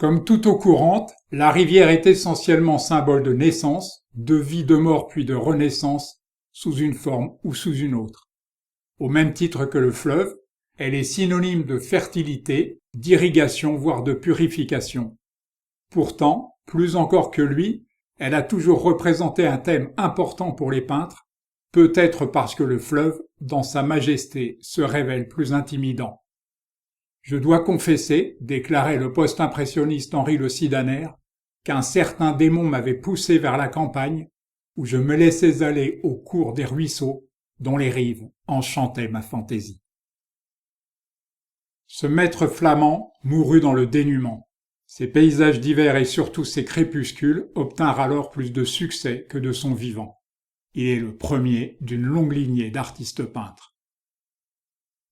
Comme toute eau courante, la rivière est essentiellement symbole de naissance, de vie, de mort puis de renaissance, sous une forme ou sous une autre. Au même titre que le fleuve, elle est synonyme de fertilité, d'irrigation voire de purification. Pourtant, plus encore que lui, elle a toujours représenté un thème important pour les peintres, peut-être parce que le fleuve, dans sa majesté, se révèle plus intimidant. Je dois confesser, déclarait le post-impressionniste Henri Le Sidaner, qu'un certain démon m'avait poussé vers la campagne, où je me laissais aller au cours des ruisseaux, dont les rives enchantaient ma fantaisie. Ce maître flamand mourut dans le dénuement. Ses paysages d'hiver et surtout ses crépuscules obtinrent alors plus de succès que de son vivant. Il est le premier d'une longue lignée d'artistes peintres.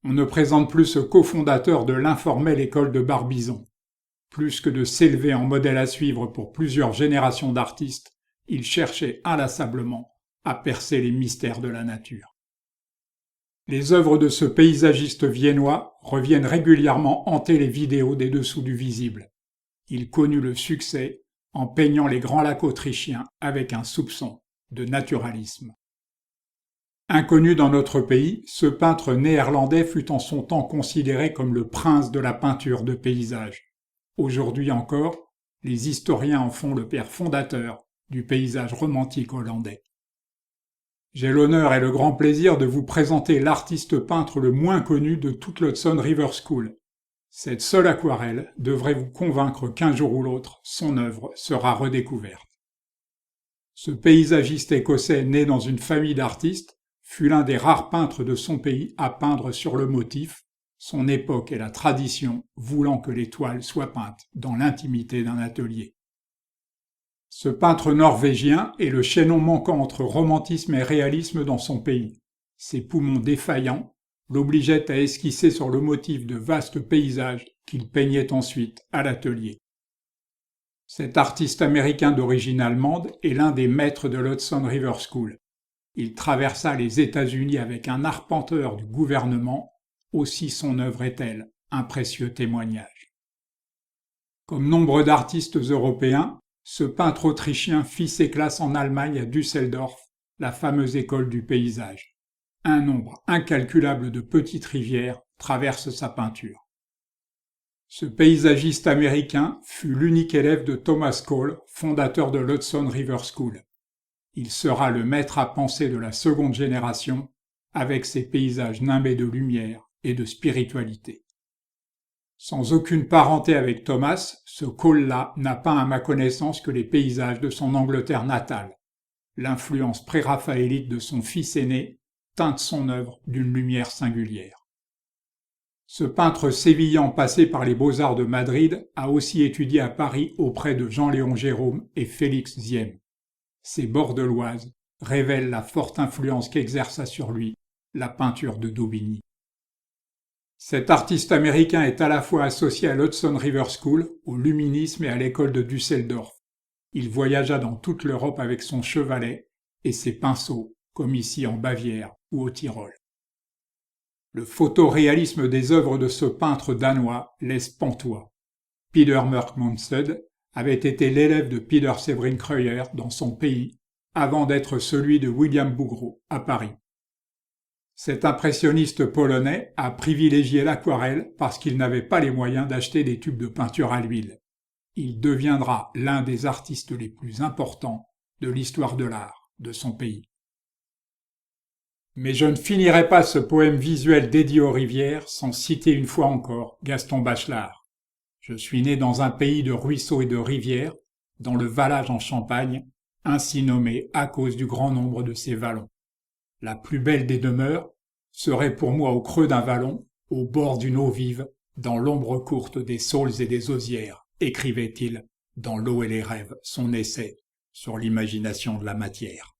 On ne présente plus ce cofondateur de l'informelle école de Barbizon. Plus que de s'élever en modèle à suivre pour plusieurs générations d'artistes, il cherchait inlassablement à percer les mystères de la nature. Les œuvres de ce paysagiste viennois reviennent régulièrement hanter les vidéos des dessous du visible. Il connut le succès en peignant les grands lacs autrichiens avec un soupçon de naturalisme. Inconnu dans notre pays, ce peintre néerlandais fut en son temps considéré comme le prince de la peinture de paysage. Aujourd'hui encore, les historiens en font le père fondateur du paysage romantique hollandais. J'ai l'honneur et le grand plaisir de vous présenter l'artiste peintre le moins connu de toute l'Hudson River School. Cette seule aquarelle devrait vous convaincre qu'un jour ou l'autre, son œuvre sera redécouverte. Ce paysagiste écossais né dans une famille d'artistes fut l'un des rares peintres de son pays à peindre sur le motif, son époque et la tradition voulant que les toiles soient peintes dans l'intimité d'un atelier. Ce peintre norvégien est le chaînon manquant entre romantisme et réalisme dans son pays. Ses poumons défaillants l'obligeaient à esquisser sur le motif de vastes paysages qu'il peignait ensuite à l'atelier. Cet artiste américain d'origine allemande est l'un des maîtres de l'Hudson River School. Il traversa les États-Unis avec un arpenteur du gouvernement, aussi son œuvre est-elle un précieux témoignage. Comme nombre d'artistes européens, ce peintre autrichien fit ses classes en Allemagne à Düsseldorf, la fameuse école du paysage. Un nombre incalculable de petites rivières traversent sa peinture. Ce paysagiste américain fut l'unique élève de Thomas Cole, fondateur de l'Hudson River School. Il sera le maître à penser de la seconde génération, avec ses paysages nimbés de lumière et de spiritualité. Sans aucune parenté avec Thomas, ce Cole-là n'a peint à ma connaissance que les paysages de son Angleterre natale. L'influence pré-raphaélite de son fils aîné teinte son œuvre d'une lumière singulière. Ce peintre sévillan passé par les Beaux-Arts de Madrid a aussi étudié à Paris auprès de Jean-Léon Gérôme et Félix Ziem. Ses bordeloises révèlent la forte influence qu'exerça sur lui la peinture de Daubigny. Cet artiste américain est à la fois associé à l'Hudson River School, au luminisme et à l'école de Düsseldorf. Il voyagea dans toute l'Europe avec son chevalet et ses pinceaux, comme ici en Bavière ou au Tyrol. Le photoréalisme des œuvres de ce peintre danois laisse pantois. Peter Mørk Mondsted avait été l'élève de Peter Severin Krøyer dans son pays, avant d'être celui de William Bouguereau à Paris. Cet impressionniste polonais a privilégié l'aquarelle parce qu'il n'avait pas les moyens d'acheter des tubes de peinture à l'huile. Il deviendra l'un des artistes les plus importants de l'histoire de l'art de son pays. Mais je ne finirai pas ce poème visuel dédié aux rivières sans citer une fois encore Gaston Bachelard. Je suis né dans un pays de ruisseaux et de rivières, dans le Valage en Champagne, ainsi nommé à cause du grand nombre de ses vallons. La plus belle des demeures serait pour moi au creux d'un vallon, au bord d'une eau vive, dans l'ombre courte des saules et des osières, écrivait-il dans L'eau et les rêves, son essai sur l'imagination de la matière.